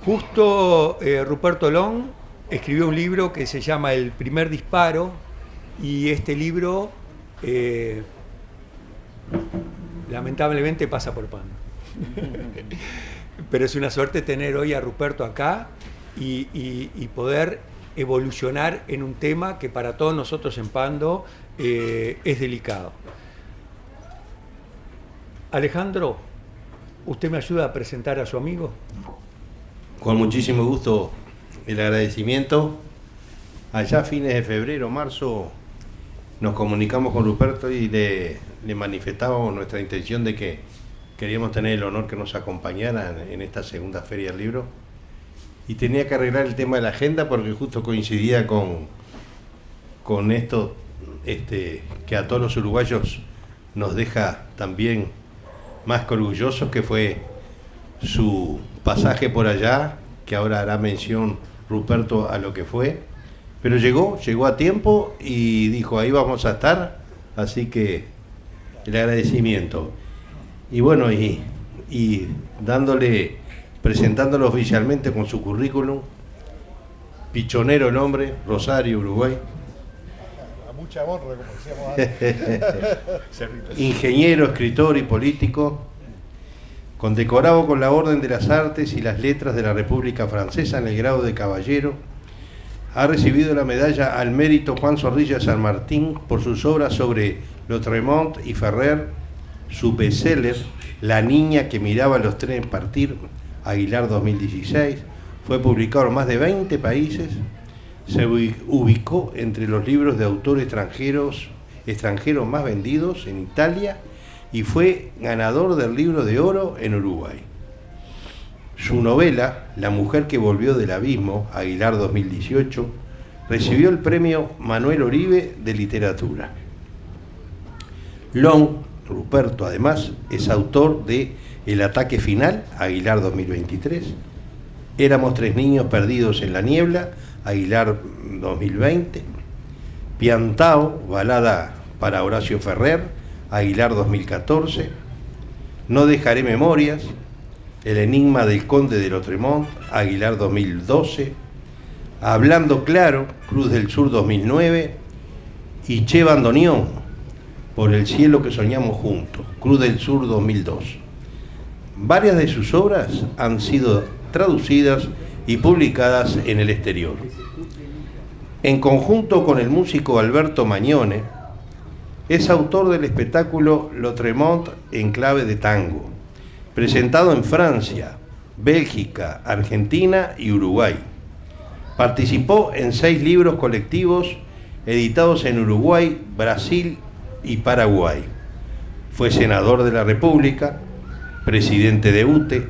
Justo Ruperto Long escribió un libro que se llama El primer disparo, y este libro lamentablemente pasa por Pando. Pero es una suerte tener hoy a Ruperto acá y poder evolucionar en un tema que para todos nosotros en Pando es delicado. Alejandro, ¿usted me ayuda a presentar a su amigo? Con muchísimo gusto, el agradecimiento. Allá a fines de febrero, marzo, nos comunicamos con Ruperto y le manifestábamos nuestra intención de que queríamos tener el honor que nos acompañara en esta segunda Feria del Libro. Y tenía que arreglar el tema de la agenda porque justo coincidía con esto que a todos los uruguayos nos deja también más que orgullosos, que fue su pasaje por allá, que ahora hará mención Ruperto a lo que fue, pero llegó a tiempo y dijo, ahí vamos a estar, así que el agradecimiento. Y bueno, y presentándolo oficialmente con su currículum, pichonero el hombre, Rosario, Uruguay. A mucha honra, como decíamos antes. Ingeniero, escritor y político, condecorado con la Orden de las Artes y las Letras de la República Francesa en el grado de caballero. Ha recibido la medalla al mérito Juan Zorrilla San Martín por sus obras sobre Lautréamont y Ferrer, su bestseller La niña que miraba los trenes partir, Aguilar 2016, fue publicado en más de 20 países, se ubicó entre los libros de autores extranjeros más vendidos en Italia y fue ganador del Libro de Oro en Uruguay. Su novela, La mujer que volvió del abismo, Aguilar 2018, recibió el premio Manuel Oribe de literatura. Ruperto, además, es autor de El ataque final, Aguilar 2023, Éramos tres niños perdidos en la niebla, Aguilar 2020, Piantao, balada para Horacio Ferrer, Aguilar 2014, No dejaré memorias, El enigma del conde de Lautréamont, Aguilar 2012, Hablando claro, Cruz del Sur 2009, y Che Bandoneón, Por el cielo que soñamos juntos, Cruz del Sur 2002. Varias de sus obras han sido traducidas y publicadas en el exterior. En conjunto con el músico Alberto Magnone, es autor del espectáculo Lautréamont en clave de tango, presentado en Francia, Bélgica, Argentina y Uruguay. Participó en 6 libros colectivos editados en Uruguay, Brasil y Paraguay. Fue senador de la República, presidente de UTE,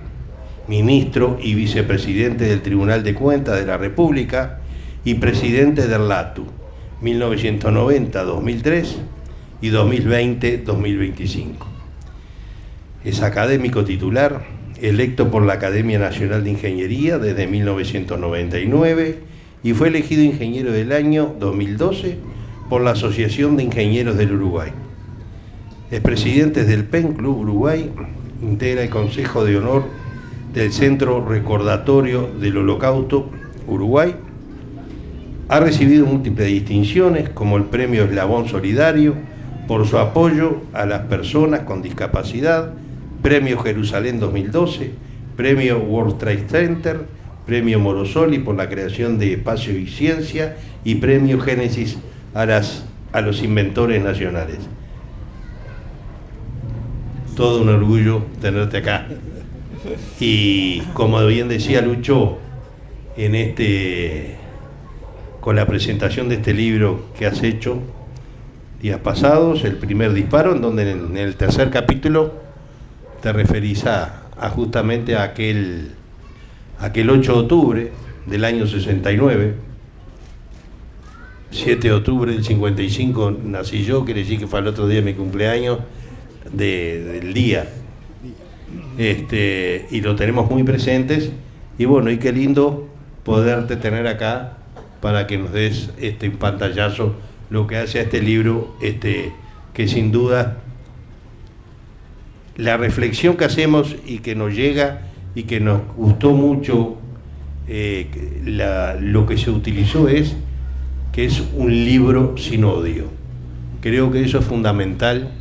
ministro y vicepresidente del Tribunal de Cuentas de la República y presidente del LATU, 1990-2003 y 2020-2025. Es académico titular, electo por la Academia Nacional de Ingeniería desde 1999 y fue elegido Ingeniero del Año 2012 por la Asociación de Ingenieros del Uruguay. Es presidente del PEN Club Uruguay, integra el Consejo de Honor del Centro Recordatorio del Holocausto Uruguay. Ha recibido múltiples distinciones como el Premio Eslabón Solidario por su apoyo a las personas con discapacidad, Premio Jerusalén 2012, Premio World Trade Center, Premio Morosoli por la creación de Espacio y Ciencia y Premio Génesis a los inventores nacionales. Todo un orgullo tenerte acá. Y como bien decía Lucho, con la presentación de este libro que has hecho días pasados, El primer disparo, en donde en el tercer capítulo te referís justamente a aquel 8 de octubre del año 69, 7 de octubre del 55 nací yo, quiere decir que fue el otro día de mi cumpleaños del día. Y lo tenemos muy presentes, y bueno, y qué lindo poderte tener acá para que nos des un pantallazo lo que hace a este libro, que sin duda la reflexión que hacemos y que nos llega y que nos gustó mucho lo que se utilizó es que es un libro sin odio. Creo que eso es fundamental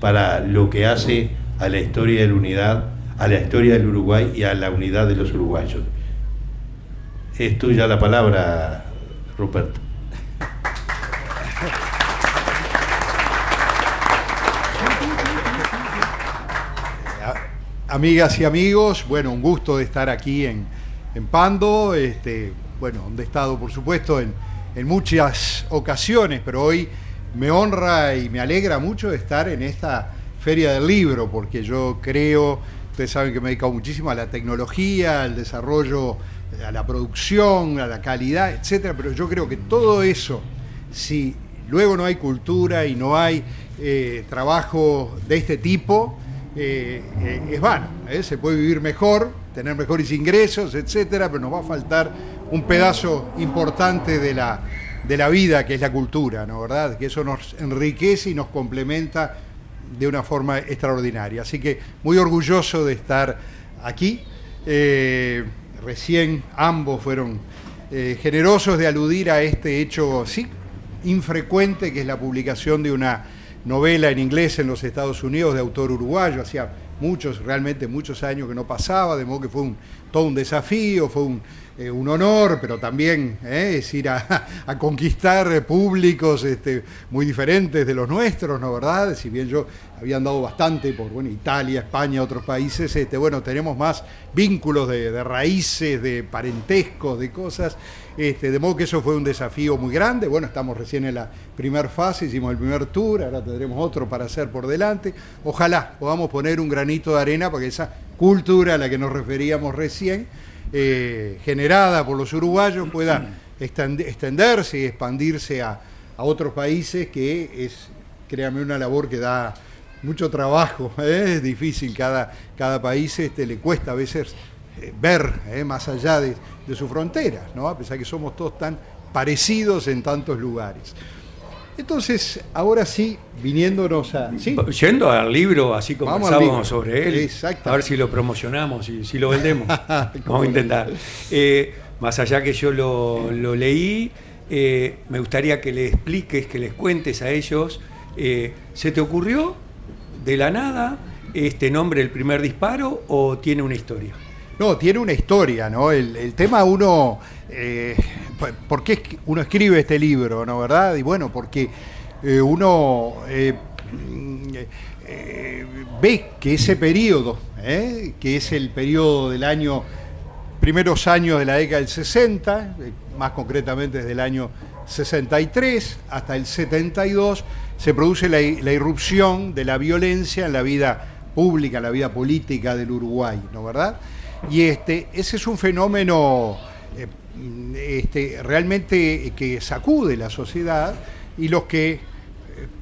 para lo que hace a la historia de la unidad, a la historia del Uruguay y a la unidad de los uruguayos. Es tuya la palabra, Ruperto. Amigas y amigos, bueno, un gusto de estar aquí en Pando, bueno, donde he estado, por supuesto, en muchas ocasiones, pero hoy me honra y me alegra mucho estar en esta Feria del Libro, porque yo creo, ustedes saben que me he dedicado muchísimo a la tecnología, al desarrollo, a la producción, a la calidad, etcétera, pero yo creo que todo eso, si luego no hay cultura y no hay trabajo de este tipo, es vano, se puede vivir mejor, tener mejores ingresos, etcétera, pero nos va a faltar un pedazo importante de la vida, que es la cultura, ¿no? ¿Verdad? Que eso nos enriquece y nos complementa de una forma extraordinaria. Así que muy orgulloso de estar aquí. Recién ambos fueron generosos de aludir a este hecho, sí, infrecuente, que es la publicación de una novela en inglés en los Estados Unidos de autor uruguayo. Hacía realmente muchos años que no pasaba, de modo que fue todo un desafío, fue un honor, pero también es ir a conquistar públicos muy diferentes de los nuestros, ¿no? ¿Verdad? Si bien yo había andado bastante por Italia, España, otros países, bueno, tenemos más vínculos de raíces, de parentescos, de cosas, de modo que eso fue un desafío muy grande. Bueno, estamos recién en la primera fase, hicimos el primer tour, ahora tendremos otro para hacer por delante. Ojalá podamos poner un granito de arena para que esa cultura a la que nos referíamos recién, generada por los uruguayos, pueda extenderse y expandirse a otros países, que es, créame, una labor que da mucho trabajo, es difícil, cada país le cuesta a veces ver más allá de sus fronteras, ¿no? A pesar que somos todos tan parecidos en tantos lugares. Entonces, ahora sí, viniéndonos a... ¿sí? Yendo al libro, así conversábamos sobre él, exacto, a ver si lo promocionamos y si lo vendemos. Vamos a intentar. Más allá que yo lo leí, me gustaría que le expliques, que les cuentes a ellos, ¿se te ocurrió de la nada este nombre, El primer disparo, o tiene una historia? No, tiene una historia, ¿no? El tema uno... ¿por qué uno escribe este libro, no, verdad? Y bueno, porque uno ve que ese periodo, que es el periodo del año, primeros años de la década del 60, más concretamente desde el año 63 hasta el 72, se produce la irrupción de la violencia en la vida pública, en la vida política del Uruguay, ¿no, verdad? Y ese es un fenómeno realmente que sacude la sociedad, y los que,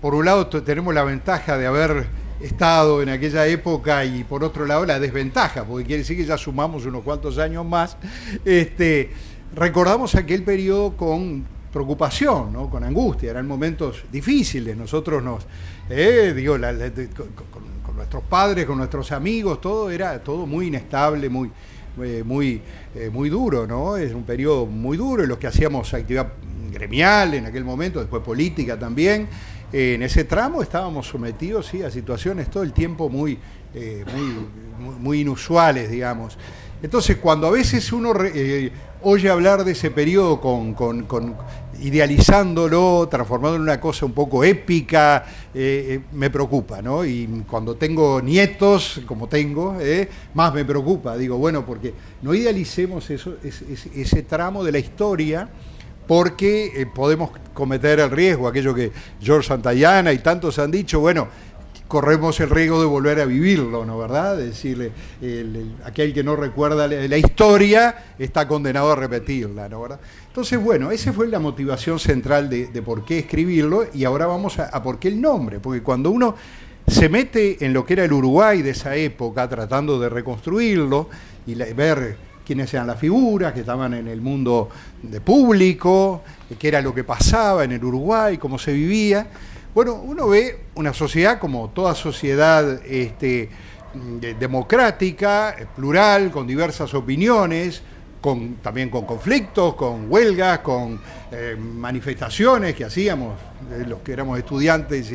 por un lado, tenemos la ventaja de haber estado en aquella época, y por otro lado la desventaja, porque quiere decir que ya sumamos unos cuantos años más, recordamos aquel periodo con preocupación, ¿no? Con angustia. Eran momentos difíciles. Nosotros con nuestros padres, con nuestros amigos, era todo muy inestable, muy duro, ¿no? Es un periodo muy duro, en los que hacíamos actividad gremial en aquel momento, después política también. En ese tramo estábamos sometidos, sí, a situaciones todo el tiempo muy inusuales, digamos. Entonces, cuando a veces uno oye hablar de ese periodo idealizándolo, transformándolo en una cosa un poco épica, me preocupa, ¿no? Y cuando tengo nietos, como tengo, más me preocupa. Digo, bueno, porque no idealicemos ese tramo de la historia, porque podemos cometer el riesgo, aquello que George Santayana y tantos han dicho, bueno, corremos el riesgo de volver a vivirlo, ¿no, verdad? Es decir, aquel que no recuerda la historia está condenado a repetirla, ¿no, verdad? Entonces, bueno, esa fue la motivación central de por qué escribirlo, y ahora vamos a por qué el nombre, porque cuando uno se mete en lo que era el Uruguay de esa época, tratando de reconstruirlo y ver quiénes eran las figuras que estaban en el mundo público, qué era lo que pasaba en el Uruguay, cómo se vivía. Bueno, uno ve una sociedad, como toda sociedad democrática, plural, con diversas opiniones, también con conflictos, con huelgas, con manifestaciones que hacíamos los que éramos estudiantes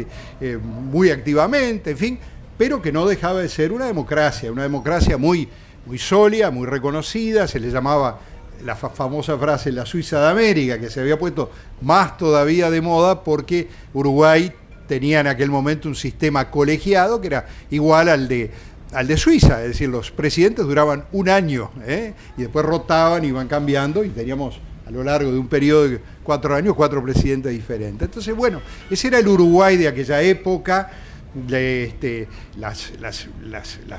muy activamente, en fin, pero que no dejaba de ser una democracia muy, muy sólida, muy reconocida. Se le llamaba la famosa frase la Suiza de América, que se había puesto más todavía de moda porque Uruguay tenía en aquel momento un sistema colegiado que era igual al de Suiza, es decir, los presidentes duraban un año y después rotaban, iban cambiando y teníamos a lo largo de un periodo de 4 años 4 presidentes diferentes. Entonces, bueno, ese era el Uruguay de aquella época. Las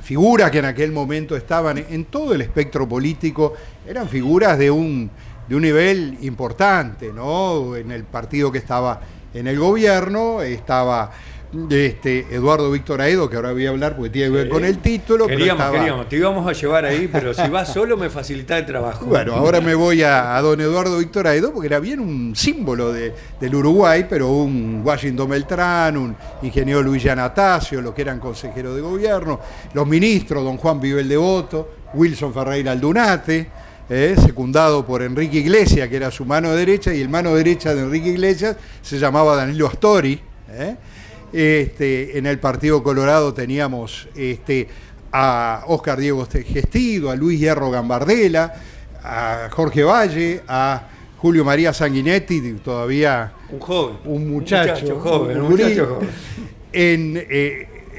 figuras que en aquel momento estaban en todo el espectro político eran figuras de un nivel importante, ¿no? En el partido que estaba en el gobierno estaba Eduardo Víctor Aedo, que ahora voy a hablar porque tiene que ver con el título. Queríamos, te íbamos a llevar ahí, pero si vas solo me facilita el trabajo. Bueno, ahora me voy a don Eduardo Víctor Aedo, porque era bien un símbolo del Uruguay, pero un Washington Beltrán, un ingeniero Luis Giannatasio, los que eran consejeros de gobierno, los ministros, don Juan Vivel Devoto, Wilson Ferreira Aldunate, secundado por Enrique Iglesias, que era su mano derecha, y el mano derecha de Enrique Iglesias se llamaba Danilo Astori. En el Partido Colorado teníamos a Óscar Diego Gestido, a Luis Hierro Gambardella, a Jorge Valle, a Julio María Sanguinetti, todavía un muchacho joven.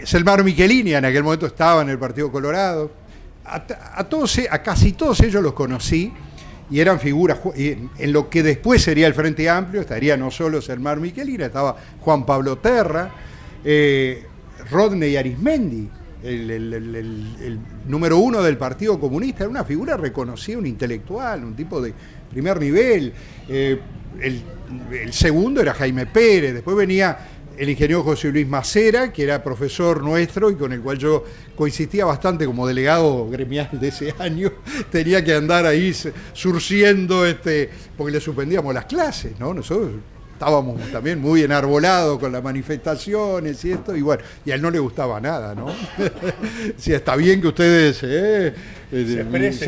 Selmar Michelini en aquel momento estaba en el Partido Colorado. A casi todos ellos los conocí y eran figuras. En lo que después sería el Frente Amplio estaría no solo Selmar Michelini, estaba Juan Pablo Terra, Rodney Arismendi, el número 1 del Partido Comunista, era una figura reconocida, un intelectual, un tipo de primer nivel. El segundo era Jaime Pérez, después venía el ingeniero José Luis Macera, que era profesor nuestro y con el cual yo coincidía bastante como delegado gremial de ese año. Tenía que andar ahí surciendo, porque le suspendíamos las clases, ¿no? Nosotros estábamos también muy enarbolados con las manifestaciones y esto, y bueno, y a él no le gustaba nada, ¿no? Sí, está bien que ustedes se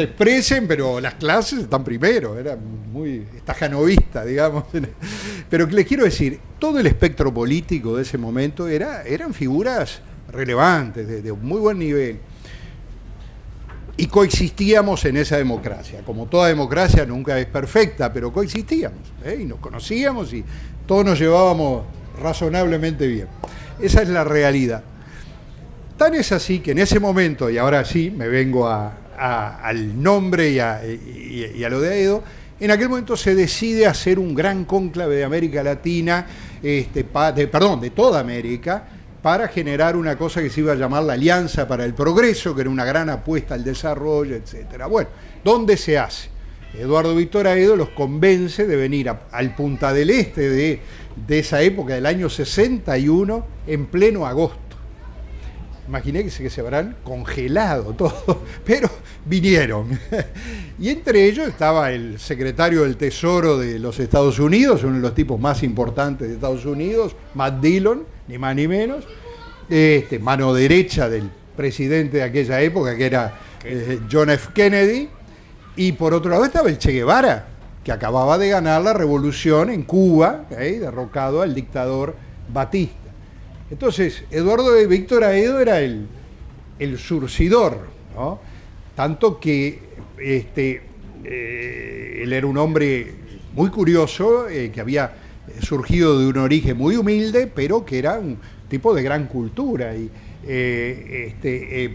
expresen, pero las clases están primero, era muy estajanovista, digamos. Pero les quiero decir, todo el espectro político de ese momento eran figuras relevantes, de muy buen nivel. Y coexistíamos en esa democracia. Como toda democracia nunca es perfecta, pero coexistíamos, y nos conocíamos y todos nos llevábamos razonablemente bien. Esa es la realidad. Tan es así que en ese momento, y ahora sí, me vengo al nombre y a lo de Aedo, en aquel momento se decide hacer un gran cónclave de América Latina, de toda América, para generar una cosa que se iba a llamar la Alianza para el Progreso, que era una gran apuesta al desarrollo, etc. Bueno, ¿dónde se hace? Eduardo Víctor Aedo los convence de venir al Punta del Este de esa época, del año 61, en pleno agosto. Imaginé que se habrán congelado todo, pero vinieron. Y entre ellos estaba el secretario del Tesoro de los Estados Unidos, uno de los tipos más importantes de Estados Unidos, Matt Dillon, ni más ni menos, mano derecha del presidente de aquella época, que era John F. Kennedy, y por otro lado estaba el Che Guevara, que acababa de ganar la revolución en Cuba, derrocado al dictador Batista. Entonces, Eduardo de Víctor Aedo era el surcidor, ¿no? Tanto que él era un hombre muy curioso, que había surgido de un origen muy humilde, pero que era un tipo de gran cultura. Y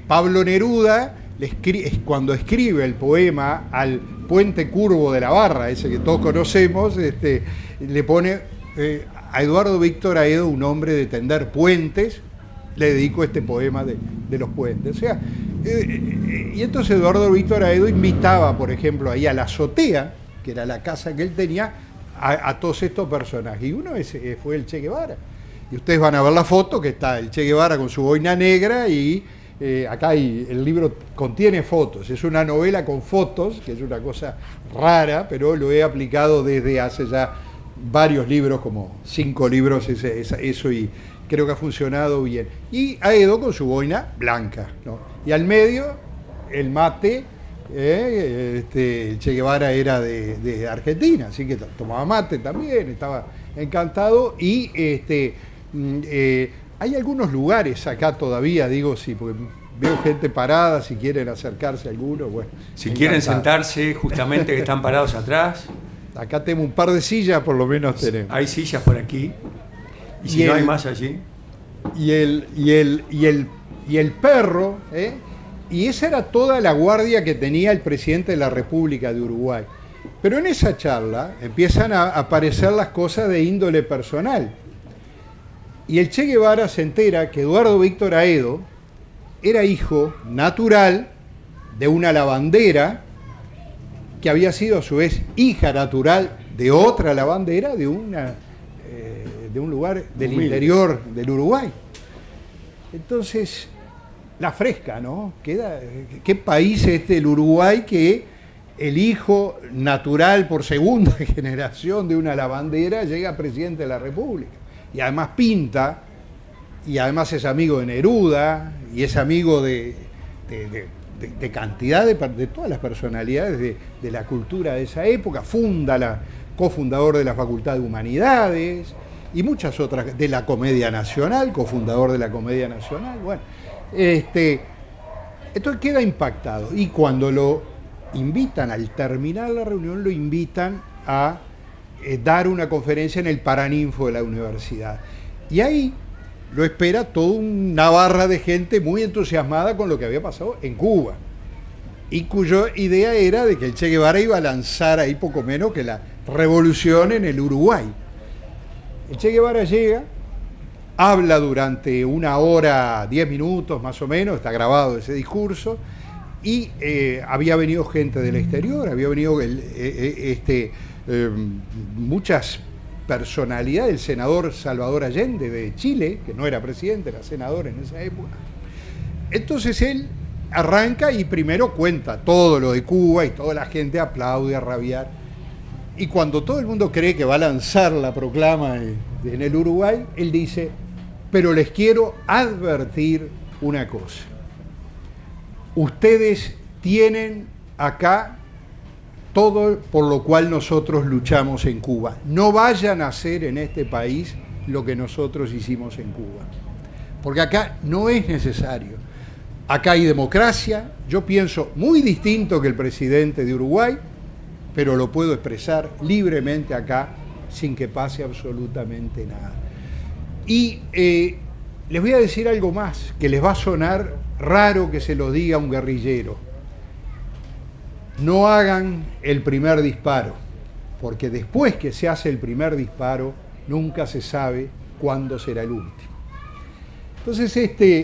Pablo Neruda, cuando escribe el poema al Puente Curvo de la Barra, ese que todos conocemos, le pone a Eduardo Víctor Aedo, un hombre de tender puentes, le dedico este poema de los puentes. O sea, y entonces Eduardo Víctor Aedo invitaba, por ejemplo, ahí a la azotea, que era la casa que él tenía, a todos estos personajes. Y uno fue el Che Guevara. Y ustedes van a ver la foto, que está el Che Guevara con su boina negra y acá el libro contiene fotos. Es una novela con fotos, que es una cosa rara, pero lo he aplicado desde hace ya varios libros, como 5 libros, eso, y creo que ha funcionado bien. Y Aedo con su boina blanca, ¿no? Y al medio el mate el Che Guevara era de Argentina, así que tomaba mate también, estaba encantado. Y hay algunos lugares acá todavía, digo, sí, porque veo gente parada, si quieren acercarse a alguno, bueno. Si quieren sentarse, justamente que están parados atrás. Acá tenemos un par de sillas, por lo menos tenemos. Hay sillas por aquí. Y si no hay más allí. Y el perro, y esa era toda la guardia que tenía el presidente de la República de Uruguay. Pero en esa charla empiezan a aparecer las cosas de índole personal. Y el Che Guevara se entera que Eduardo Víctor Aedo era hijo natural de una lavandera que había sido a su vez hija natural de otra lavandera de un lugar del interior del Uruguay. Entonces, la fresca, ¿no? ¿Qué país es el Uruguay que el hijo natural por segunda generación de una lavandera llega presidente de la República? Y además pinta, y además es amigo de Neruda, y es amigo de cantidad de todas las personalidades de la cultura de esa época, cofundador de la Facultad de Humanidades, y muchas otras, de la Comedia Nacional, cofundador de la Comedia Nacional. Bueno, entonces queda impactado, y cuando lo invitan, al terminar la reunión, lo invitan a dar una conferencia en el Paraninfo de la universidad. Y ahí lo espera toda una barra de gente muy entusiasmada con lo que había pasado en Cuba, y cuya idea era de que el Che Guevara iba a lanzar ahí poco menos que la revolución en el Uruguay. El Che Guevara llega, habla durante 1 hora, 10 minutos más o menos, está grabado ese discurso, y había venido gente del exterior, había venido muchas personalidades, el senador Salvador Allende de Chile, que no era presidente, era senador en esa época. Entonces él arranca y primero cuenta todo lo de Cuba, y toda la gente aplaude a rabiar. Y cuando todo el mundo cree que va a lanzar la proclama en el Uruguay, él dice: pero les quiero advertir una cosa. Ustedes tienen acá todo por lo cual nosotros luchamos en Cuba. No vayan a hacer en este país lo que nosotros hicimos en Cuba. Porque acá no es necesario. Acá hay democracia. Yo pienso muy distinto que el presidente de Uruguay, pero lo puedo expresar libremente acá sin que pase absolutamente nada. Y les voy a decir algo más, que les va a sonar raro que se lo diga un guerrillero. No hagan el primer disparo, porque después que se hace el primer disparo, nunca se sabe cuándo será el último. Entonces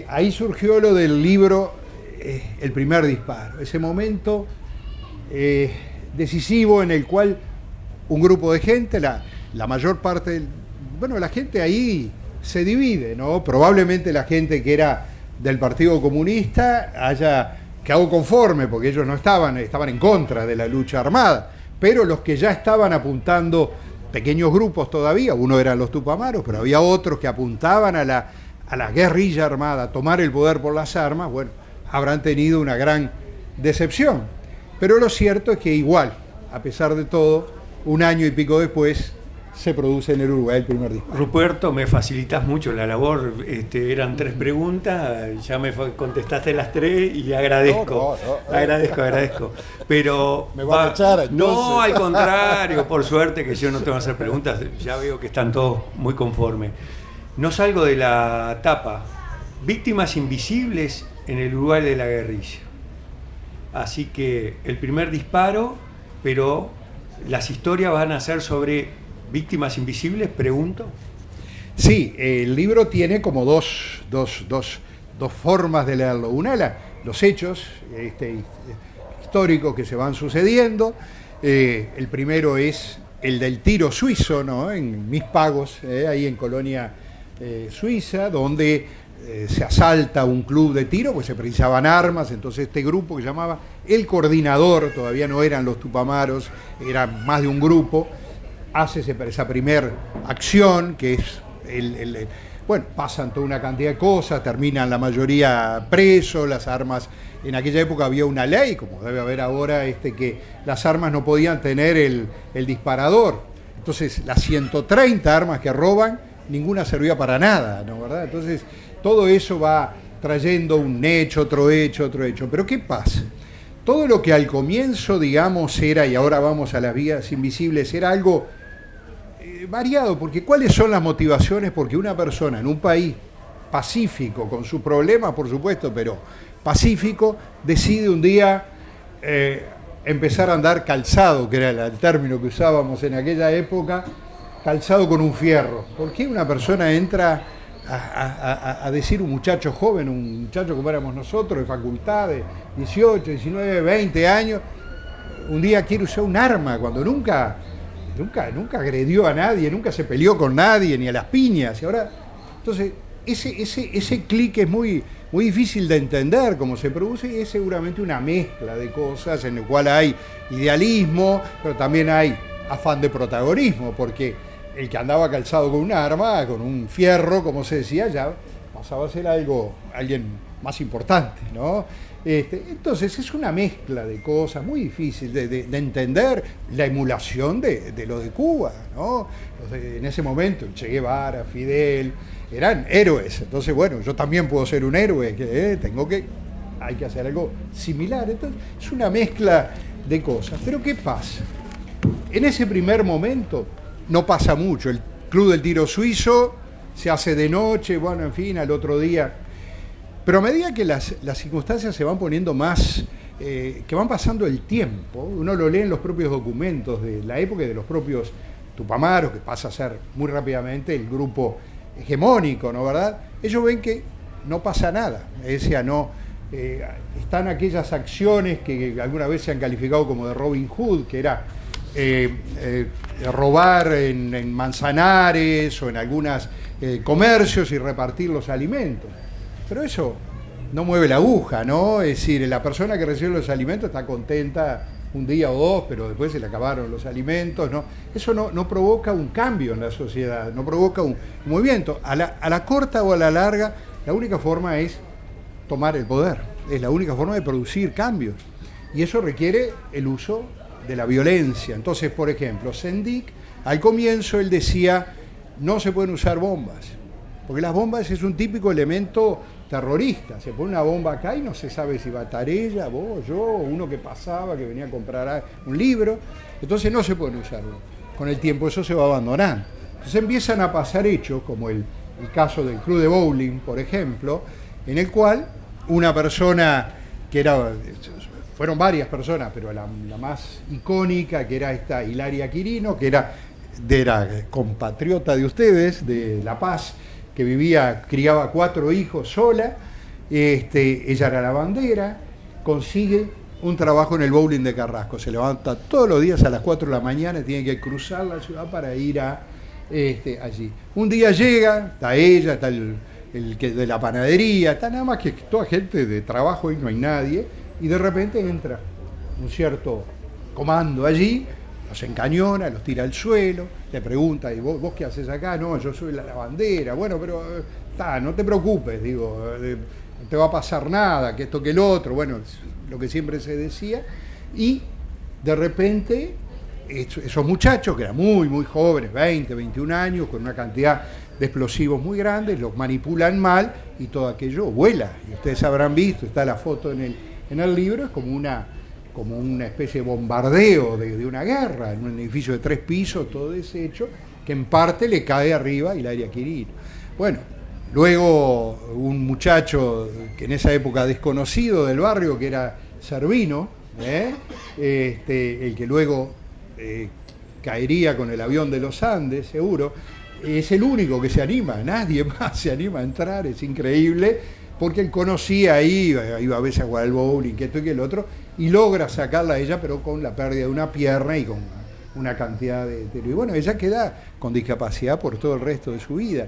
ahí surgió lo del libro El primer disparo, ese momento decisivo en el cual un grupo de gente, la mayor parte, la gente ahí se divide, ¿no? Probablemente la gente que era del Partido Comunista haya quedado conforme, porque ellos no estaban en contra de la lucha armada, pero los que ya estaban apuntando, pequeños grupos todavía, uno eran los Tupamaros, pero había otros que apuntaban a la guerrilla armada, a tomar el poder por las armas, bueno, habrán tenido una gran decepción. Pero lo cierto es que igual, a pesar de todo, 1 año y pico después, se produce en el Uruguay el primer disparo. Ruperto, me facilitas mucho la labor. Eran 3 preguntas, ya me contestaste las 3 y le agradezco. No. Agradezco. Pero me van a echar, entonces. No, al contrario, por suerte que yo no tengo que hacer preguntas, ya veo que están todos muy conformes. No salgo de la tapa. Víctimas invisibles en el Uruguay de la guerrilla. Así que el primer disparo, pero las historias van a ser sobre víctimas invisibles, pregunto. Sí, el libro tiene como dos formas de leerlo. Una, los hechos históricos que se van sucediendo. El primero es el del tiro suizo, ¿no? En Mis Pagos, ahí en Colonia Suiza, donde se asalta un club de tiro, pues se precisaban armas. Entonces este grupo que se llamaba El Coordinador, todavía no eran los Tupamaros, era más de un grupo, hace esa primera acción, que es Bueno, pasan toda una cantidad de cosas, terminan la mayoría presos, las armas, en aquella época había una ley, como debe haber ahora, que las armas no podían tener el disparador. Entonces, las 130 armas que roban, ninguna servía para nada, ¿no? ¿Verdad? Entonces, todo eso va trayendo un hecho, otro hecho, otro hecho. Pero ¿qué pasa? Todo lo que al comienzo, digamos, era, y ahora vamos a las vías invisibles, era algo variado, porque ¿cuáles son las motivaciones? Porque una persona en un país pacífico, con sus problemas, por supuesto, pero pacífico, decide un día empezar a andar calzado, que era el término que usábamos en aquella época, calzado con un fierro. ¿Por qué una persona entra a decir un muchacho joven, un muchacho como éramos nosotros, de facultad, de 18, 19, 20 años, un día quiere usar un arma, cuando nunca agredió a nadie, nunca se peleó con nadie, ni a las piñas? Y ahora, entonces, ese clic es muy difícil de entender cómo se produce, y es seguramente una mezcla de cosas en el cual hay idealismo, pero también hay afán de protagonismo, porque el que andaba calzado con un arma, con un fierro, como se decía, ya pasaba a ser alguien más importante, ¿no? Entonces es una mezcla de cosas muy difícil de entender. La emulación de lo de Cuba, ¿no? En ese momento, Che Guevara, Fidel, eran héroes. Entonces, bueno, yo también puedo ser un héroe, hay que hacer algo similar. Entonces, es una mezcla de cosas. Pero ¿qué pasa? En ese primer momento no pasa mucho. El Club del Tiro Suizo se hace de noche, bueno, en fin, al otro día. Pero a medida que las circunstancias se van poniendo más, que van pasando el tiempo, uno lo lee en los propios documentos de la época y de los propios Tupamaros, que pasa a ser muy rápidamente el grupo hegemónico, ¿no? ¿Verdad? Ellos ven que no pasa nada. Están aquellas acciones que alguna vez se han calificado como de Robin Hood, que era robar en Manzanares o en algunos comercios y repartir los alimentos. Pero eso no mueve la aguja, ¿no? Es decir, la persona que recibe los alimentos está contenta un día o dos, pero después se le acabaron los alimentos, ¿no? Eso no provoca un cambio en la sociedad, no provoca un movimiento. A la corta o a la larga, la única forma es tomar el poder, es la única forma de producir cambios. Y eso requiere el uso de la violencia. Entonces, por ejemplo, Sendik, al comienzo él decía, no se pueden usar bombas, porque las bombas es un típico elemento terrorista. Se pone una bomba acá y no se sabe si va a estar ella, vos, yo, o uno que pasaba, que venía a comprar un libro. Entonces no se pueden usar. Con el tiempo eso se va abandonando. Entonces empiezan a pasar hechos, como el caso del club de bowling, por ejemplo, en el cual una persona fueron varias personas, pero la más icónica, que era esta Hilaria Quirino, que era compatriota de ustedes, de La Paz, que criaba 4 hijos sola. Ella era lavandera, consigue un trabajo en el bowling de Carrasco, se levanta todos los días a las 4 de la mañana, tiene que cruzar la ciudad para ir allí. Un día llega, está ella, está el que de la panadería, está nada más que toda gente de trabajo y no hay nadie, y de repente entra un cierto comando allí, los encañona, los tira al suelo, le pregunta, ¿y vos qué haces acá? No, yo soy la lavandera. Bueno, pero no te preocupes, digo, no te va a pasar nada, que esto que el otro, bueno, lo que siempre se decía. Y de repente esos muchachos, que eran muy, muy jóvenes, 20, 21 años, con una cantidad de explosivos muy grandes, los manipulan mal y todo aquello vuela. Y ustedes habrán visto, está la foto en el libro, es como una especie de bombardeo de una guerra, en un edificio de 3 pisos, todo deshecho, que en parte le cae arriba a Hilaria Quirino. Bueno, luego un muchacho que en esa época desconocido del barrio, que era Servino, el que luego caería con el avión de los Andes, seguro, es el único que se anima, nadie más se anima a entrar, es increíble, porque él conocía ahí, iba a veces a jugar al bowling, que esto y que el otro, y logra sacarla a ella, pero con la pérdida de una pierna y con una cantidad de... Y bueno, ella queda con discapacidad por todo el resto de su vida.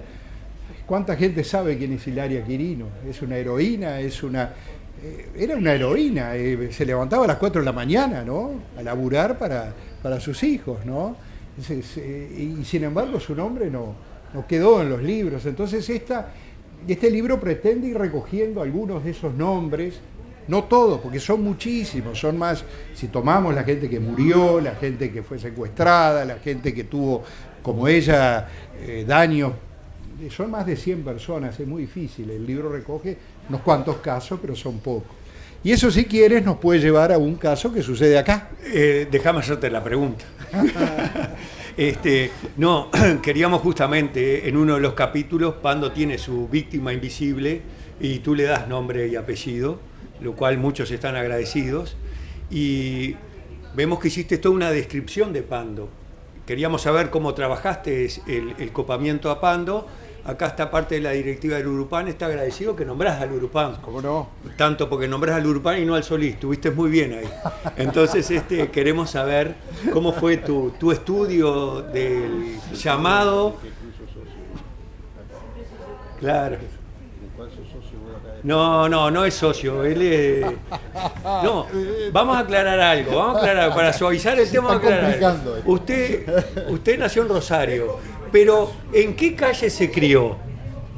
¿Cuánta gente sabe quién es Hilaria Quirino? Es una heroína, era una heroína, se levantaba a las 4 de la mañana, ¿no? A laburar para sus hijos, ¿no? Y sin embargo su nombre no no quedó en los libros. Entonces este libro pretende ir recogiendo algunos de esos nombres, no todos, porque son muchísimos, son más, si tomamos la gente que murió, la gente que fue secuestrada, la gente que tuvo, como ella, daños, son más de 100 personas, es muy difícil, el libro recoge unos cuantos casos, pero son pocos. Y eso, si quieres, nos puede llevar a un caso que sucede acá. Déjame hacerte la pregunta. No, queríamos justamente, en uno de los capítulos, Pando tiene su víctima invisible y tú le das nombre y apellido, lo cual muchos están agradecidos. Y vemos que hiciste toda una descripción de Pando. Queríamos saber cómo trabajaste el copamiento a Pando. Acá está parte de la directiva del Urupán, está agradecido que nombrás al Urupán. ¿Cómo no? Tanto porque nombrás al Urupán y no al Solís, estuviste muy bien ahí. Entonces queremos saber cómo fue tu estudio del llamado. Claro. No es socio, él es... No, vamos a aclarar algo, para suavizar el tema. Usted nació en Rosario, pero ¿en qué calle se crió?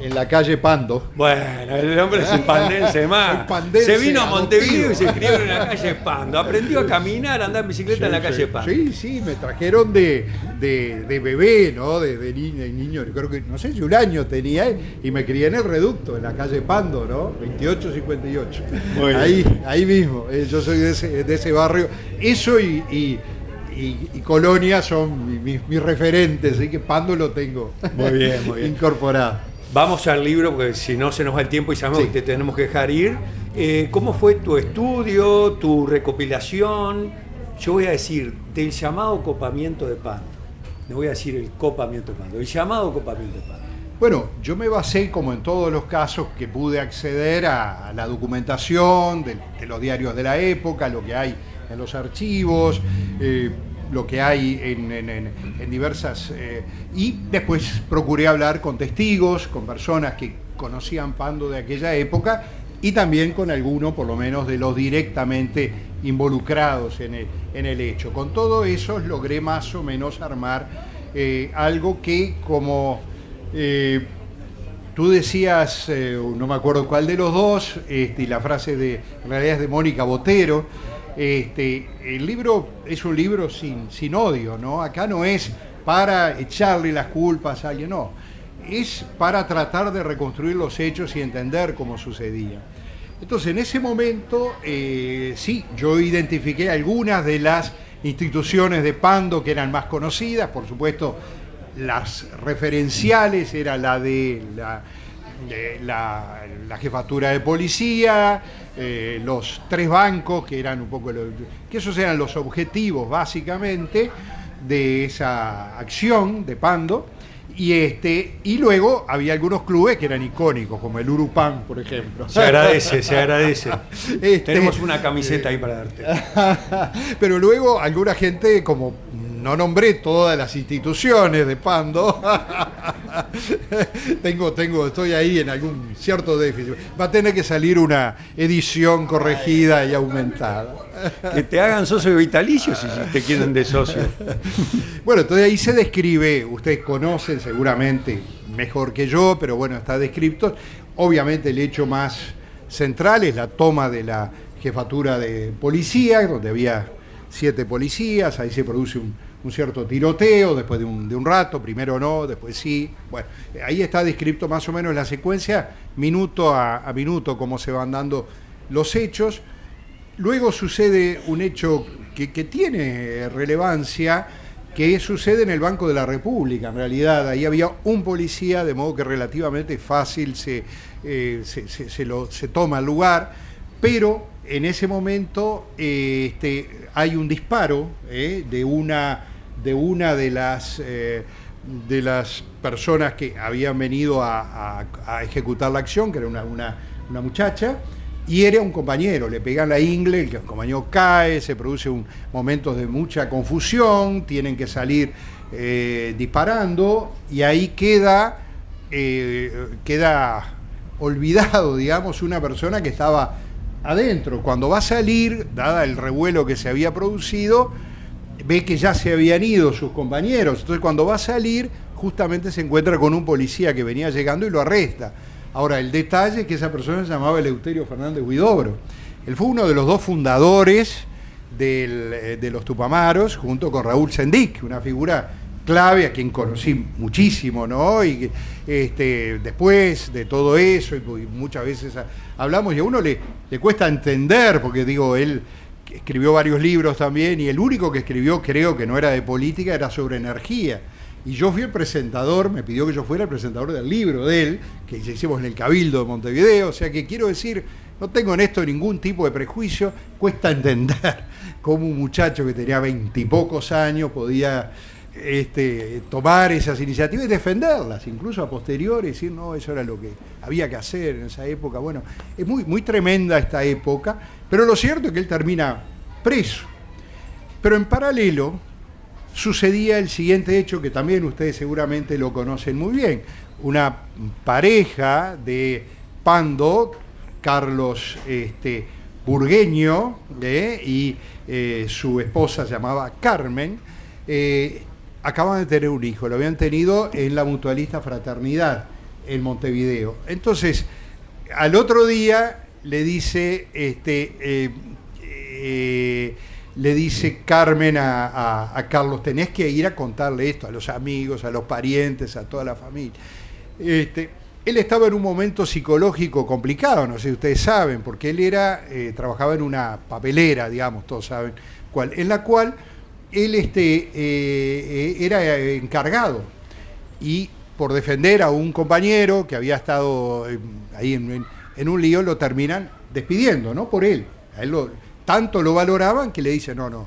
En la calle Pando. Bueno, el hombre es un pandense más. Se vino a Montevideo y se crió en la calle Pando. Aprendió a caminar, a andar en bicicleta en la calle Pando. Sí, me trajeron de bebé, ¿no? De niño, creo que, no sé si un año tenía, y me crié en el Reducto, en la calle Pando, ¿no? 2858. Ahí mismo. Yo soy de ese barrio. Eso y Colonia son mis referentes, así que Pando lo tengo muy bien. incorporado. Vamos al libro, porque si no se nos va el tiempo y sabemos que te tenemos que dejar ir. ¿Cómo fue tu estudio, tu recopilación? Yo voy a decir, del llamado copamiento de Pando. No voy a decir el copamiento de Pando, el llamado copamiento de Pando. Bueno, yo me basé, como en todos los casos, que pude acceder a la documentación de los diarios de la época, lo que hay en los archivos, lo que hay en diversas... y después procuré hablar con testigos, con personas que conocían Pando de aquella época y también con alguno, por lo menos, de los directamente involucrados en el hecho. Con todo eso logré más o menos armar algo que, como tú decías, no me acuerdo cuál de los dos, y la frase en realidad es de Mónica Botero. El libro es un libro sin odio, ¿no? Acá no es para echarle las culpas a alguien, no. Es para tratar de reconstruir los hechos y entender cómo sucedía. Entonces, en ese momento, sí, yo identifiqué algunas de las instituciones de Pando que eran más conocidas, por supuesto, las referenciales era la de la jefatura de policía, los 3 bancos, que eran un poco que esos eran los objetivos básicamente de esa acción de Pando, y luego había algunos clubes que eran icónicos, como el Urupán, por ejemplo. Se agradece. Tenemos una camiseta ahí para darte. Pero luego alguna gente, como no nombré todas las instituciones de Pando, estoy ahí en algún cierto déficit. Va a tener que salir una edición corregida y aumentada. Que te hagan socio vitalicio si te quieren de socio. Bueno, entonces ahí se describe, ustedes conocen seguramente mejor que yo, pero bueno, está descrito. Obviamente el hecho más central es la toma de la jefatura de policía, donde había 7 policías, ahí se produce un cierto tiroteo después de un rato, primero no, después sí. Bueno, ahí está descrito más o menos la secuencia, minuto a minuto, cómo se van dando los hechos. Luego sucede un hecho que tiene relevancia, que sucede en el Banco de la República, en realidad. Ahí había un policía, de modo que relativamente fácil se toma el lugar, pero en ese momento hay un disparo de una de las personas que habían venido a ejecutar la acción, que era una muchacha, y era un compañero, le pegan la ingle, el compañero cae, se produce momentos de mucha confusión, tienen que salir disparando, y ahí queda olvidado, digamos, una persona que estaba adentro. Cuando va a salir, dada el revuelo que se había producido, ve que ya se habían ido sus compañeros. Entonces, cuando va a salir, justamente se encuentra con un policía que venía llegando y lo arresta. Ahora, el detalle es que esa persona se llamaba Eleuterio Fernández Huidobro. Él fue uno de los dos fundadores de los Tupamaros, junto con Raúl Sendic, una figura clave a quien conocí muchísimo, ¿no? Y después de todo eso, y muchas veces hablamos, y a uno le cuesta entender, porque digo, él escribió varios libros también, y el único que escribió, creo que no era de política, era sobre energía. Y yo fui el presentador, me pidió que yo fuera el presentador del libro de él, que hicimos en el Cabildo de Montevideo, o sea que quiero decir, no tengo en esto ningún tipo de prejuicio, cuesta entender cómo un muchacho que tenía 20 y pocos años podía tomar esas iniciativas y defenderlas, incluso a posteriori, decir, no, eso era lo que había que hacer en esa época. Bueno, es muy, muy tremenda esta época, pero lo cierto es que él termina preso. Pero en paralelo sucedía el siguiente hecho, que también ustedes seguramente lo conocen muy bien. Una pareja de Pando, Carlos Burgueño, y su esposa se llamaba Carmen, acaban de tener un hijo, lo habían tenido en la Mutualista Fraternidad en Montevideo. Entonces, al otro día le dice Carmen a Carlos, tenés que ir a contarle esto a los amigos, a los parientes, a toda la familia. Él estaba en un momento psicológico complicado, no sé si ustedes saben, porque él trabajaba en una papelera, digamos, todos saben cuál, en la cual él era encargado, y por defender a un compañero que había estado ahí en un lío, lo terminan despidiendo, ¿no? Por él. A él tanto lo valoraban que le dicen, no.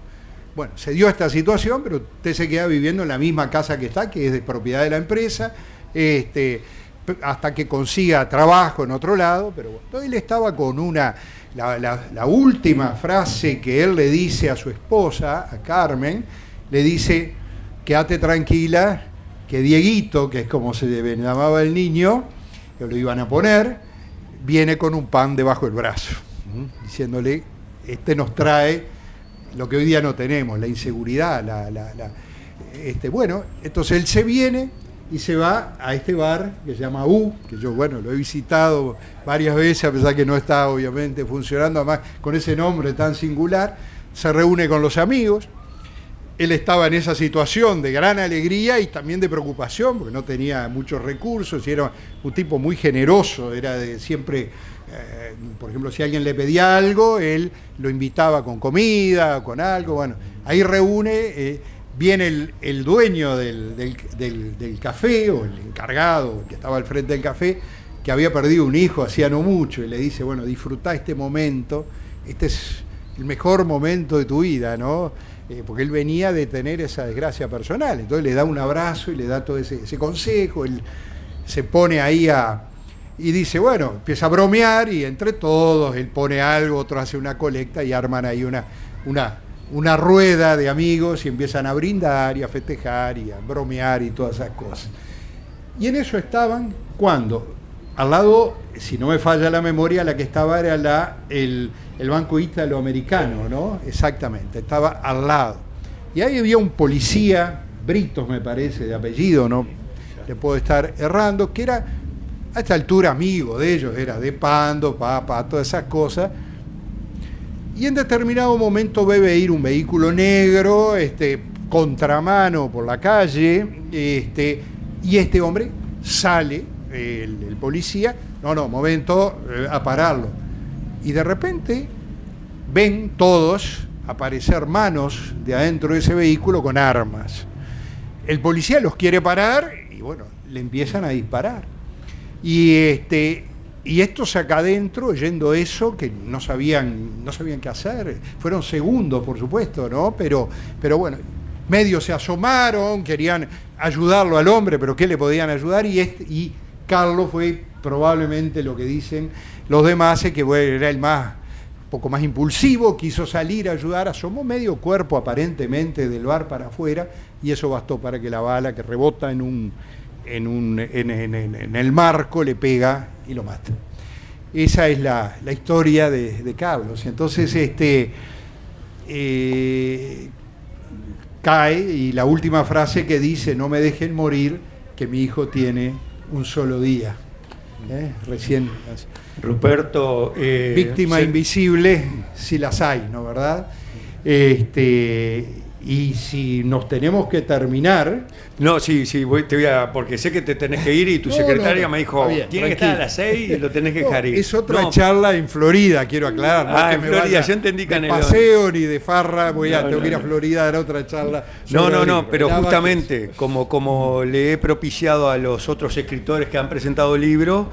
Bueno, se dio esta situación, pero usted se queda viviendo en la misma casa que está, que es de propiedad de la empresa, hasta que consiga trabajo en otro lado. Pero bueno, él estaba con la última frase que él le dice a su esposa, a Carmen, le dice, quédate tranquila, que Dieguito, que es como se le llamaba el niño, que lo iban a poner, viene con un pan debajo del brazo, diciéndole, nos trae lo que hoy día no tenemos, la inseguridad, bueno, entonces él se viene y se va a este bar que se llama U, que yo, bueno, lo he visitado varias veces, a pesar que no está obviamente funcionando, además con ese nombre tan singular. Se reúne con los amigos. Él estaba en esa situación de gran alegría y también de preocupación, porque no tenía muchos recursos y era un tipo muy generoso, era de siempre, por ejemplo, si alguien le pedía algo, él lo invitaba con comida, con algo. Bueno, ahí reúne, viene el dueño del café, o el encargado que estaba al frente del café, que había perdido un hijo hacía no mucho, y le dice, bueno, disfrutá este momento, este es el mejor momento de tu vida, ¿no? Porque él venía de tener esa desgracia personal, entonces le da un abrazo y le da todo ese consejo. Él se pone ahí y dice, bueno, empieza a bromear, y entre todos él pone algo, otro hace una colecta, y arman ahí una rueda de amigos y empiezan a brindar y a festejar y a bromear y todas esas cosas. Y en eso estaban, cuando al lado, si no me falla la memoria, la que estaba era el Banco Italoamericano, ¿no? Exactamente, estaba al lado. Y ahí había un policía, Britos me parece, de apellido, no le puedo estar errando, que era a esta altura amigo de ellos, era de Pando, Papa, todas esas cosas. Y en determinado momento ve venir un vehículo negro, contramano por la calle, y este hombre sale, el policía, momento, a pararlo. Y de repente ven todos aparecer manos de adentro de ese vehículo con armas. El policía los quiere parar y bueno, le empiezan a disparar. Y estos acá adentro, oyendo eso, que no sabían qué hacer, fueron segundos, por supuesto, ¿no? Pero bueno, medios se asomaron, querían ayudarlo al hombre, pero ¿qué le podían ayudar? Y Carlos fue probablemente, lo que dicen los demás, que era el poco más impulsivo, quiso salir a ayudar, asomó medio cuerpo aparentemente del bar para afuera, y eso bastó para que la bala, que rebota en el marco, le pega y lo mata. Esa es la historia de Carlos. Entonces cae, y la última frase que dice, no me dejen morir, que mi hijo tiene un solo día. Recién. Ruperto. Víctima invisible, si las hay, ¿no? ¿Verdad? Y si nos tenemos que terminar... No, sí, te voy a... Porque sé que te tenés que ir y tu secretaria me dijo, bien, tiene que estar a las 6 y lo tenés que dejar ir. Es otra charla en Florida, quiero aclarar. No en Florida, yo entendí Canelón. De paseo ni de farra, tengo que ir a Florida a dar otra charla. No, pero justamente, como le he propiciado a los otros escritores que han presentado el libro,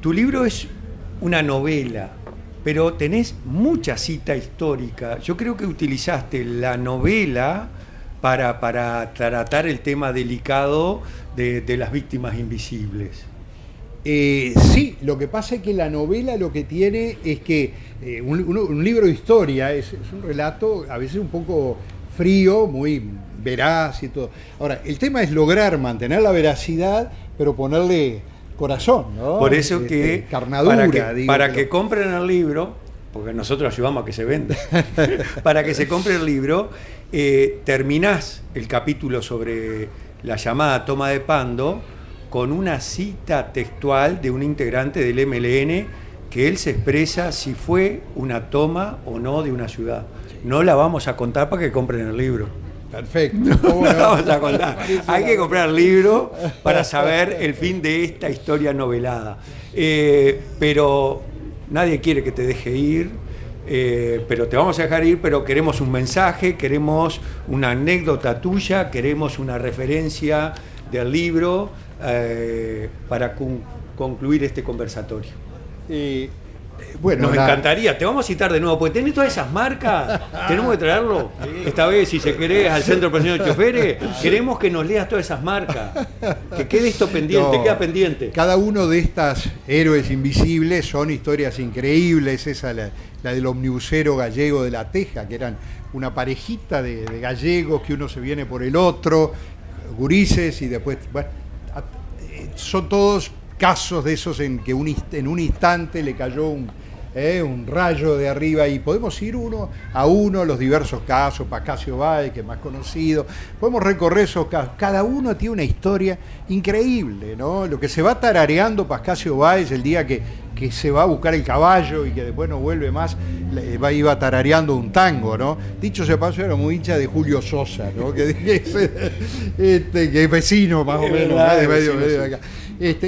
tu libro es una novela, pero tenés mucha cita histórica. Yo creo que utilizaste la novela para tratar el tema delicado de las víctimas invisibles. Sí, lo que pasa es que la novela lo que tiene es que un libro de historia es un relato a veces un poco frío, muy veraz y todo. Ahora, el tema es lograr mantener la veracidad, pero ponerle corazón, ¿no? Por eso que carnadura, para que compren el libro, porque nosotros ayudamos a que se venda, para que se compre el libro, terminás el capítulo sobre la llamada toma de Pando con una cita textual de un integrante del MLN que él se expresa si fue una toma o no de una ciudad. No la vamos a contar para que compren el libro. Perfecto. No vamos a contar. Hay que comprar el libro para saber el fin de esta historia novelada. Pero nadie quiere que te deje ir, pero te vamos a dejar ir, pero queremos un mensaje, queremos una anécdota tuya, queremos una referencia del libro para concluir este conversatorio. Bueno, nos encantaría, te vamos a citar de nuevo, porque tenés todas esas marcas, tenemos que traerlo. Esta vez, si se querés, al Centro Profesional de Choferes, queremos que nos leas todas esas marcas, que quede esto pendiente, queda pendiente. Cada uno de estas héroes invisibles son historias increíbles, esa la del omnibusero gallego de La Teja, que eran una parejita de gallegos que uno se viene por el otro, gurises, y después, bueno, son todos casos de esos en que en un instante le cayó un rayo de arriba, y podemos ir uno a uno los diversos casos. Pascasio Báez, que es más conocido, podemos recorrer esos casos, cada uno tiene una historia increíble, ¿no? Lo que se va tarareando Pascasio Báez el día que se va a buscar el caballo y que después no vuelve más, iba tarareando un tango, ¿no? Dicho sea paso, era muy hincha de Julio Sosa, ¿no? que es vecino más o menos, de medio de acá.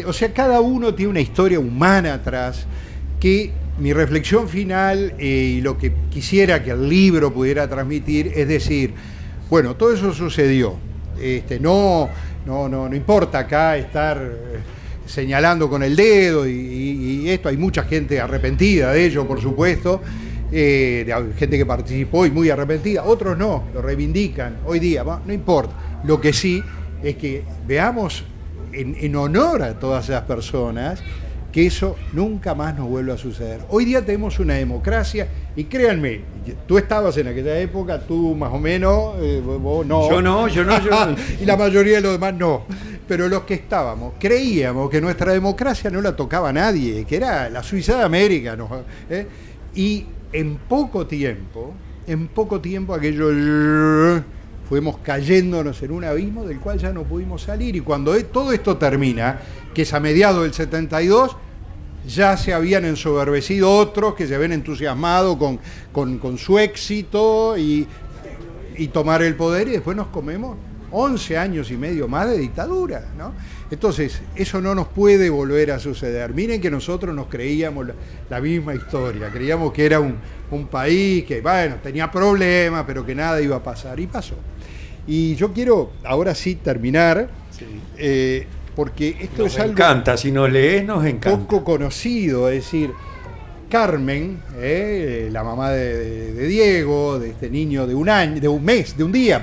O sea, cada uno tiene una historia humana atrás, que mi reflexión final y lo que quisiera que el libro pudiera transmitir es decir, bueno, todo eso sucedió. No importa acá estar señalando con el dedo y esto, hay mucha gente arrepentida de ello, por supuesto, gente que participó y muy arrepentida, otros no, lo reivindican hoy día, no importa. Lo que sí es que veamos en honor a todas esas personas que eso nunca más nos vuelva a suceder. Hoy día tenemos una democracia y créanme, tú estabas en aquella época, tú más o menos, vos no. Yo no. Y la mayoría de los demás no. Pero los que estábamos creíamos que nuestra democracia no la tocaba a nadie, que era la Suiza de América, ¿no? Y en poco tiempo aquello fuimos cayéndonos en un abismo del cual ya no pudimos salir, y cuando todo esto termina, que es a mediados del 72, ya se habían ensoberbecido otros que se habían entusiasmado con su éxito y tomar el poder, y después nos comemos 11 años y medio más de dictadura, ¿no? Entonces, eso no nos puede volver a suceder. Miren que nosotros nos creíamos la misma historia, creíamos que era un país que, bueno, tenía problemas, pero que nada iba a pasar, y pasó. Y yo quiero ahora sí terminar, porque esto nos es algo... Nos encanta, si nos lees, nos encanta. Poco conocido, es decir, Carmen, la mamá de Diego, de este niño de un día,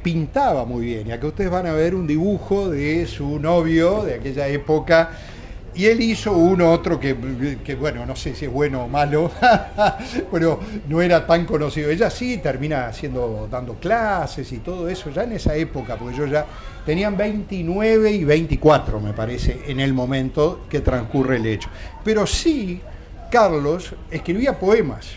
pintaba muy bien. Y acá ustedes van a ver un dibujo de su novio de aquella época, y él hizo otro que bueno, no sé si es bueno o malo, pero no era tan conocido. Ella sí termina dando clases y todo eso, ya en esa época, porque yo ya tenían 29 y 24, me parece, en el momento que transcurre el hecho. Pero sí, Carlos escribía poemas,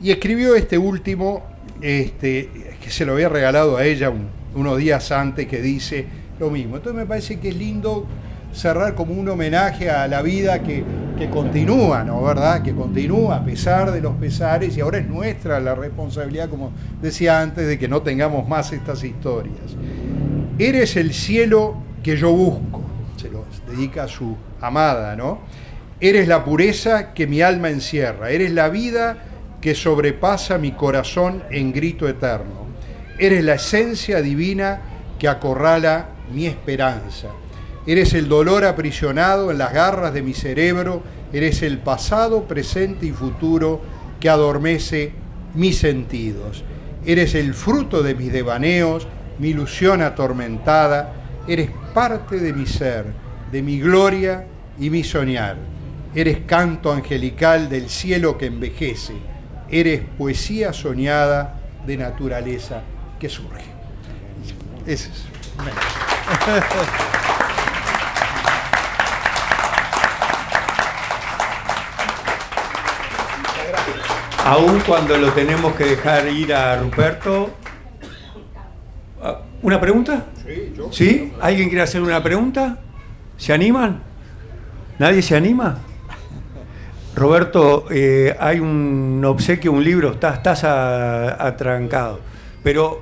y escribió este último, que se lo había regalado a ella unos días antes, que dice lo mismo. Entonces me parece que es lindo cerrar como un homenaje a la vida que continúa, ¿no? ¿Verdad? Que continúa a pesar de los pesares, y ahora es nuestra la responsabilidad, como decía antes, de que no tengamos más estas historias. Eres el cielo que yo busco, se lo dedica a su amada, ¿no? Eres la pureza que mi alma encierra, eres la vida que sobrepasa mi corazón en grito eterno, eres la esencia divina que acorrala mi esperanza. Eres el dolor aprisionado en las garras de mi cerebro, eres el pasado, presente y futuro que adormece mis sentidos. Eres el fruto de mis devaneos, mi ilusión atormentada, eres parte de mi ser, de mi gloria y mi soñar. Eres canto angelical del cielo que envejece, eres poesía soñada de naturaleza que surge. Ese es. Aún cuando lo tenemos que dejar ir a Ruperto. ¿Una pregunta? Sí, yo. ¿Sí? ¿Alguien quiere hacer una pregunta? ¿Se animan? ¿Nadie se anima? Roberto, hay un obsequio, un libro, estás atrancado. Pero,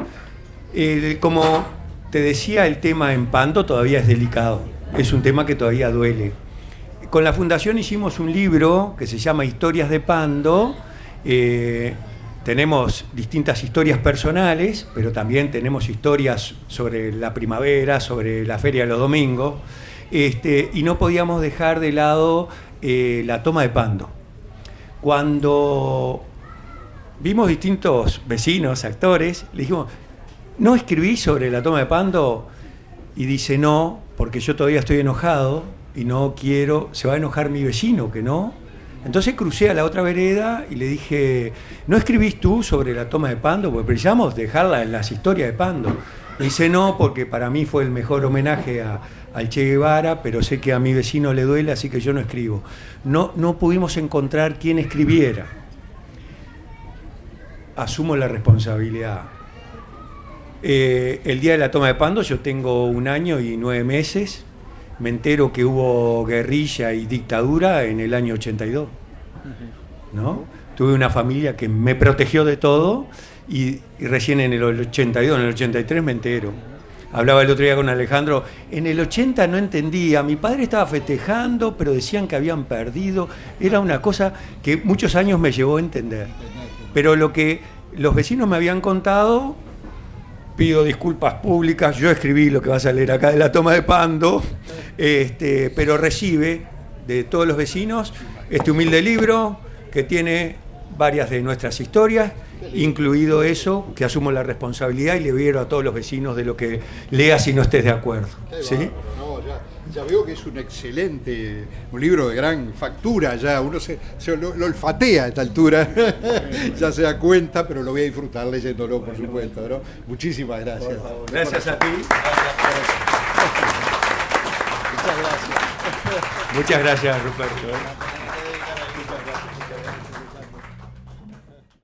como te decía, el tema en Pando todavía es delicado. Es un tema que todavía duele. Con la Fundación hicimos un libro que se llama Historias de Pando. Tenemos distintas historias personales, pero también tenemos historias sobre la primavera, sobre la feria de los domingos, y no podíamos dejar de lado la toma de Pando. Cuando vimos distintos vecinos, actores, le dijimos, ¿no escribí sobre la toma de Pando? Y dice, no, porque yo todavía estoy enojado y no quiero, se va a enojar mi vecino, que no. Entonces crucé a la otra vereda y le dije, ¿no escribís tú sobre la toma de Pando? Porque precisamos dejarla en las historias de Pando. Me dice, no, porque para mí fue el mejor homenaje al Che Guevara, pero sé que a mi vecino le duele, así que yo no escribo. No pudimos encontrar quién escribiera. Asumo la responsabilidad. El día de la toma de Pando yo tengo 1 año y 9 meses. Me entero que hubo guerrilla y dictadura en el año 82, ¿no? Tuve una familia que me protegió de todo y recién en el 82, en el 83 me entero. Hablaba el otro día con Alejandro, en el 80 no entendía, mi padre estaba festejando, pero decían que habían perdido, era una cosa que muchos años me llevó a entender. Pero lo que los vecinos me habían contado, pido disculpas públicas, yo escribí lo que vas a leer acá de la toma de Pando, pero recibe de todos los vecinos este humilde libro que tiene varias de nuestras historias, incluido eso, que asumo la responsabilidad y le viero a todos los vecinos de lo que leas y no estés de acuerdo. ¿Sí? No, ya veo que es un libro de gran factura, ya uno se lo olfatea a esta altura, ya se da cuenta, pero lo voy a disfrutar leyéndolo, por supuesto, ¿no? Muchísimas gracias. Gracias a ti. Muchas gracias. Muchas gracias, Ruperto.